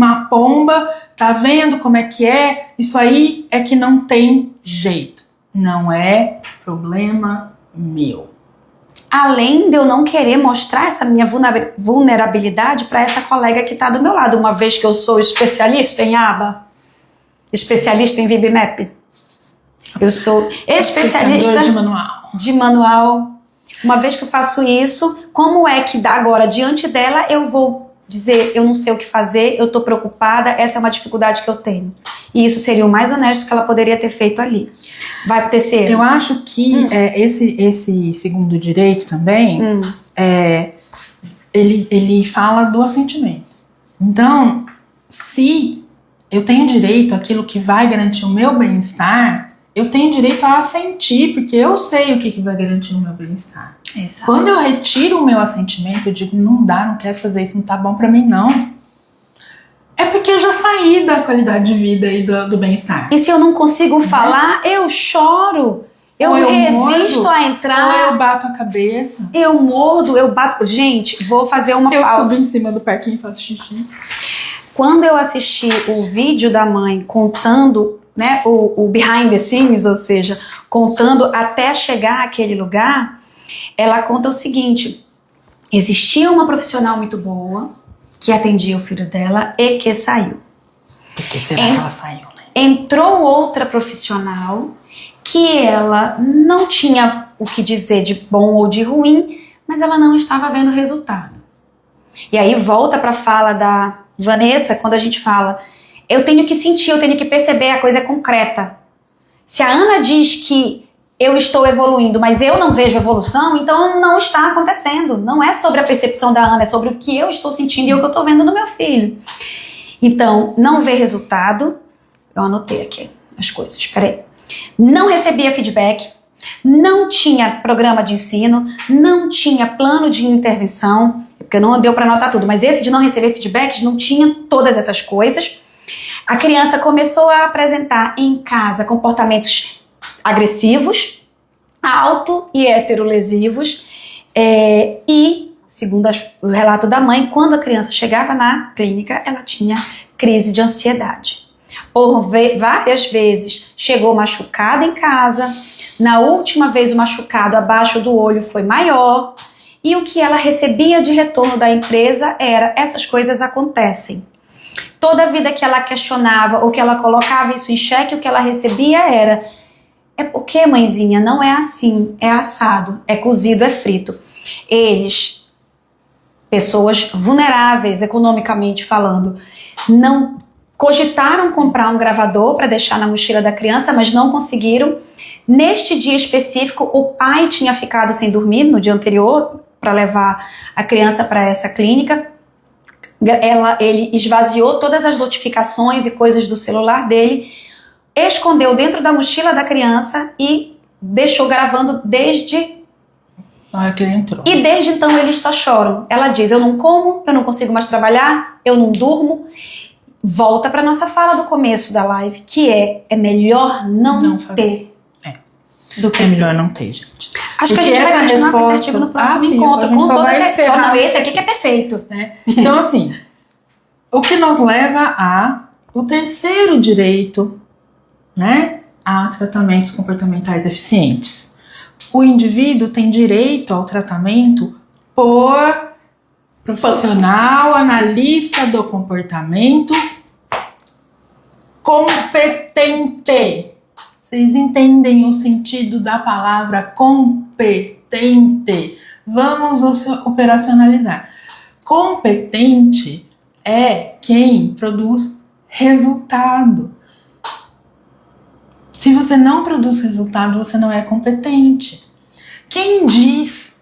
S2: tá vendo como é que é? Isso aí é que não tem jeito. Não é problema meu.
S1: Além de eu não querer mostrar essa minha vulnerabilidade para essa colega que tá do meu lado, uma vez que eu sou especialista em aba. especialista em VibMap. Eu sou especialista de manual. Uma vez que eu faço isso, como é que agora, diante dela, eu vou dizer, eu não sei o que fazer, eu estou preocupada, essa é uma dificuldade que eu tenho. E isso seria o mais honesto que ela poderia ter feito ali. Vai acontecer.
S2: Eu acho que esse segundo direito também, ele fala do assentimento. Então, se eu tenho direito àquilo que vai garantir o meu bem-estar, eu tenho direito a assentir, porque eu sei o que vai garantir o meu bem-estar.
S1: Exato.
S2: Quando eu retiro o meu assentimento, eu digo, não dá, não quero fazer isso, não tá bom pra mim, não. É porque eu já saí da qualidade de vida e do bem-estar.
S1: E se eu não consigo falar, eu choro. Eu resisto a entrar.
S2: Ou eu bato a cabeça.
S1: Eu mordo, eu bato. Gente, vou fazer uma
S2: Eu
S1: pausa.
S2: subo em cima do parquinho e faço xixi.
S1: Quando eu assisti o vídeo da mãe contando, né, o behind the scenes, ou seja, contando até chegar àquele lugar, ela conta o seguinte: existia uma profissional muito boa que atendia o filho dela e que saiu.
S2: Por que será que ela saiu, né?
S1: Entrou outra profissional que ela não tinha o que dizer de bom ou de ruim, mas ela não estava vendo resultado. E aí volta para a fala da Vanessa, quando a gente fala, eu tenho que sentir, eu tenho que perceber, a coisa é concreta. Se a Ana diz que eu estou evoluindo, mas eu não vejo evolução, então não está acontecendo. Não é sobre a percepção da Ana, é sobre o que eu estou sentindo e o que eu estou vendo no meu filho. Então, não vê resultado. Eu anotei aqui as coisas, espera aí. Não recebia feedback, não tinha programa de ensino, não tinha plano de intervenção, porque não deu para anotar tudo, mas esse de não receber feedbacks não tinha todas essas coisas. A criança começou a apresentar em casa comportamentos agressivos, auto e heterolesivos, e, segundo o relato da mãe, quando a criança chegava na clínica, ela tinha crise de ansiedade. Por várias vezes chegou machucada em casa, na última vez o machucado abaixo do olho foi maior, e o que ela recebia de retorno da empresa era: essas coisas acontecem. Toda vida que ela questionava ou que ela colocava isso em xeque, o que ela recebia era: é porque, mãezinha, não é assim, é assado, é cozido, é frito. Eles, pessoas vulneráveis economicamente falando, não cogitaram comprar um gravador para deixar na mochila da criança, mas não conseguiram. Neste dia específico, o pai tinha ficado sem dormir no dia anterior para levar a criança para essa clínica. Ele esvaziou todas as notificações e coisas do celular dele, escondeu dentro da mochila da criança e deixou gravando desde...
S2: Na hora que ele entrou.
S1: E desde então eles só choram. Ela diz: eu não como, eu não consigo mais trabalhar, eu não durmo. Volta para nossa fala do começo da live, que é melhor não ter. Do que
S2: é melhor não ter, gente.
S1: Acho que a gente vai continuar com esse artigo no próximo encontro.
S2: Com todas
S1: não, esse aqui que é perfeito.
S2: Né? Então, assim, o que nos leva o terceiro direito, né, a tratamentos comportamentais eficientes. O indivíduo tem direito ao tratamento por profissional, analista do comportamento competente. Vocês entendem o sentido da palavra competente? Vamos operacionalizar. Competente é quem produz resultado. Se você não produz resultado, você não é competente. Quem diz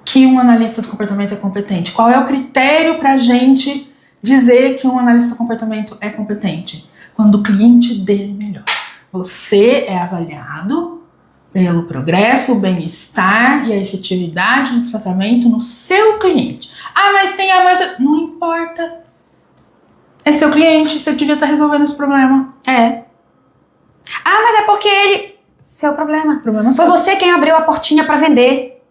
S2: que um analista do comportamento é competente? Qual é o critério para a gente dizer que um analista do comportamento é competente? Quando o cliente dele melhora. Você é avaliado pelo progresso, o bem-estar e a efetividade do tratamento no seu cliente. Ah, mas tem a mais... Não importa. É seu cliente, você devia estar resolvendo esse problema.
S1: Ah, mas é porque ele... Seu problema.
S2: Problema
S1: foi você quem abriu a portinha para vender.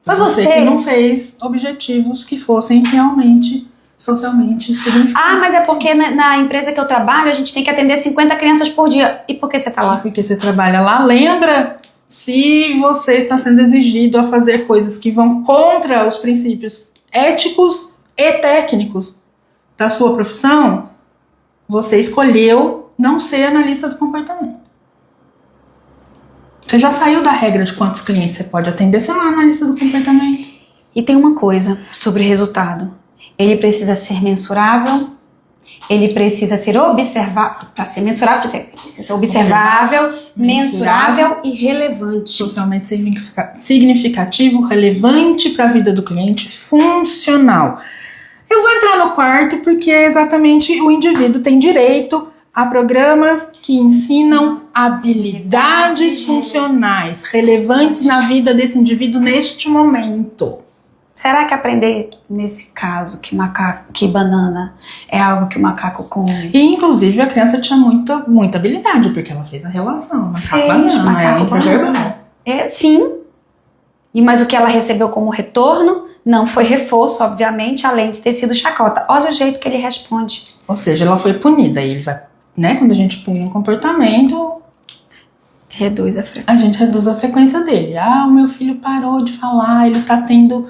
S1: Foi você
S2: que não fez objetivos que fossem realmente socialmente significativos.
S1: Ah, mas é porque na empresa que eu trabalho a gente tem que atender 50 crianças por dia. E por que você tá lá?
S2: Porque você trabalha lá. Lembra, se você está sendo exigido a fazer coisas que vão contra os princípios éticos e técnicos da sua profissão, você escolheu não ser analista do comportamento. Você já saiu da regra de quantos clientes você pode atender, você não é analista do comportamento.
S1: E tem uma coisa sobre resultado. Ele precisa ser mensurável, ele precisa ser observável. Para ser mensurável, precisa ser observável, mensurável e relevante.
S2: Socialmente significativo, relevante para a vida do cliente, funcional. Eu vou entrar no quarto porque exatamente o indivíduo tem direito a programas que ensinam habilidades funcionais relevantes na vida desse indivíduo neste momento.
S1: Será que aprender, nesse caso, que banana é algo que o macaco come?
S2: E, inclusive, a criança tinha muita habilidade, porque ela fez a relação.
S1: Macaco-banana. Sim. Mas o que ela recebeu como retorno não foi reforço, obviamente, além de ter sido chacota. Olha o jeito que ele responde.
S2: Ou seja, ela foi punida. E ele vai, né, quando a gente pune um comportamento...
S1: Reduz a frequência.
S2: A gente reduz a frequência dele. O meu filho parou de falar, ele tá tendo...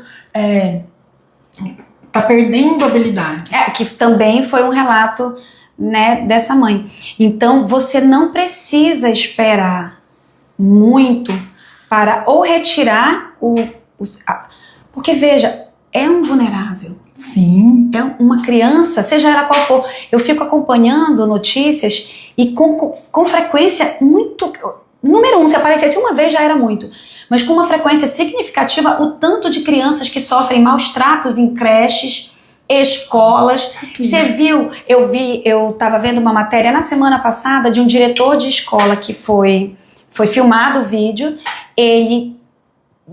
S2: tá perdendo habilidade.
S1: Que também foi um relato, né, dessa mãe. Então, você não precisa esperar muito para ou retirar porque, veja, é um vulnerável.
S2: Sim.
S1: É uma criança, seja ela qual for. Eu fico acompanhando notícias e com frequência muito... Número 1, se aparecesse uma vez já era muito. Mas com uma frequência significativa, o tanto de crianças que sofrem maus tratos em creches, escolas. Você viu, eu estava vendo uma matéria na semana passada de um diretor de escola que foi filmado o vídeo, ele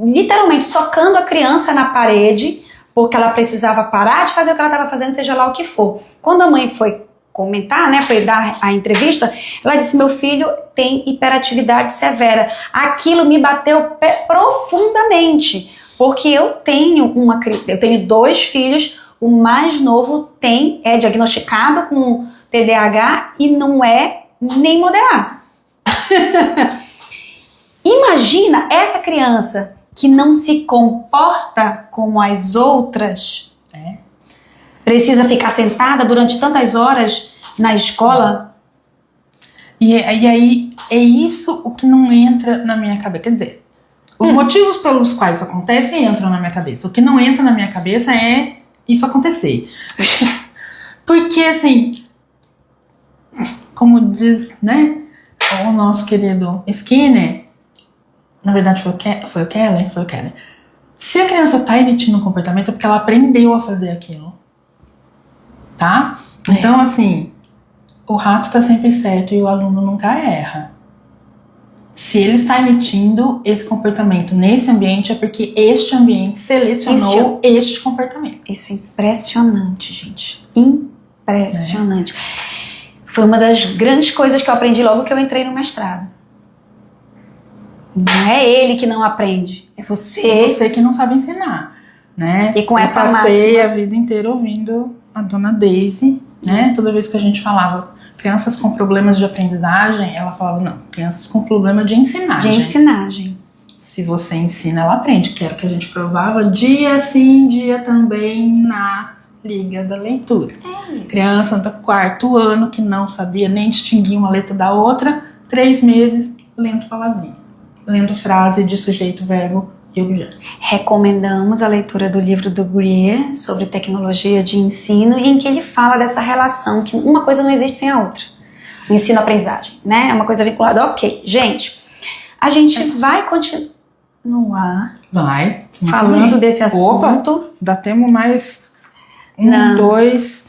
S1: literalmente socando a criança na parede, porque ela precisava parar de fazer o que ela estava fazendo, seja lá o que for. Quando a mãe foi comentar, né, foi dar a entrevista, ela disse: meu filho tem hiperatividade severa. Aquilo me bateu profundamente, porque eu tenho 2 filhos, o mais novo é diagnosticado com TDAH e não é nem moderado. Imagina essa criança que não se comporta como as outras, precisa ficar sentada durante tantas horas na escola.
S2: E aí é isso o que não entra na minha cabeça. Quer dizer, os motivos pelos quais isso acontece entram na minha cabeça. O que não entra na minha cabeça é isso acontecer. Porque, assim, como diz, né, o nosso querido Skinner, na verdade foi o Keller. Se a criança tá emitindo um comportamento é porque ela aprendeu a fazer aquilo. Tá? Então, assim, o rato tá sempre certo e o aluno nunca erra. Se ele está emitindo esse comportamento nesse ambiente, é porque este ambiente selecionou este comportamento.
S1: Isso é impressionante, gente. Impressionante. Foi uma das grandes coisas que eu aprendi logo que eu entrei no mestrado. Não é ele que não aprende, é você.
S2: É você que não sabe ensinar, né?
S1: E com essa
S2: máxima... Eu passei a vida inteira ouvindo a dona Daisy, né? Toda vez que a gente falava crianças com problemas de aprendizagem, ela falava, não, crianças com problema de ensinagem.
S1: De ensinagem.
S2: Se você ensina, ela aprende, que era o que a gente provava dia sim, dia também na Liga da Leitura.
S1: É isso.
S2: Criança do 4º ano que não sabia nem distinguir uma letra da outra, 3 meses lendo palavrinha, lendo frase de sujeito, verbo e objeto.
S1: Recomendamos a leitura do livro do Greer sobre tecnologia de ensino, em que ele fala dessa relação, que uma coisa não existe sem a outra. O ensino-aprendizagem, né? É uma coisa vinculada. Ok, gente, a gente vai continuar falando desse assunto.
S2: Opa, ainda temos mais 2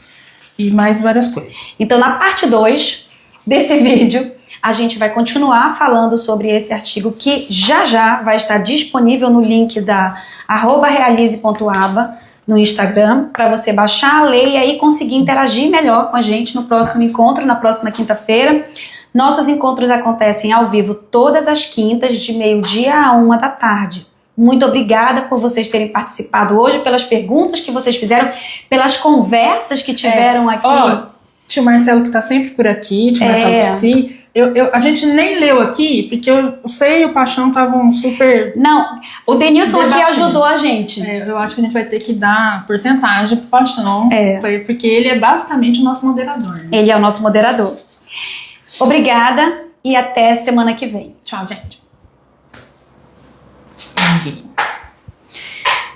S2: e mais várias coisas.
S1: Então, na parte 2 desse vídeo, a gente vai continuar falando sobre esse artigo que já vai estar disponível no link da @realize.aba no Instagram, para você baixar, ler e aí conseguir interagir melhor com a gente no próximo encontro, na próxima quinta-feira. Nossos encontros acontecem ao vivo todas as quintas, de 12h a 13h. Muito obrigada por vocês terem participado hoje, pelas perguntas que vocês fizeram, pelas conversas que tiveram aqui.
S2: Tio Marcelo, que tá sempre por aqui, tio Marcelo Psi, A gente nem leu aqui, porque o Sei e o Paixão estavam super...
S1: Não, o Denilson aqui ajudou a gente.
S2: Eu acho que a gente vai ter que dar porcentagem pro Paixão, porque ele é basicamente o nosso moderador. Né?
S1: Ele é o nosso moderador. Obrigada e até semana que vem.
S2: Tchau, gente.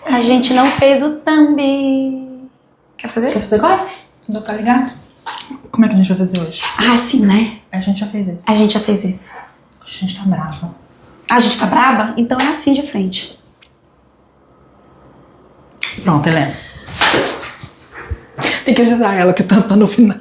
S1: A gente não fez o thumb. Quer fazer?
S2: Quer fazer agora? Não tá ligado? Como é que a gente vai fazer hoje?
S1: Ah, sim, né?
S2: A gente já fez esse.
S1: A gente já fez esse.
S2: A gente tá brava.
S1: A gente tá braba? Então é assim de frente.
S2: Pronto, Helena. Tem que avisar ela que o thumb tá no final.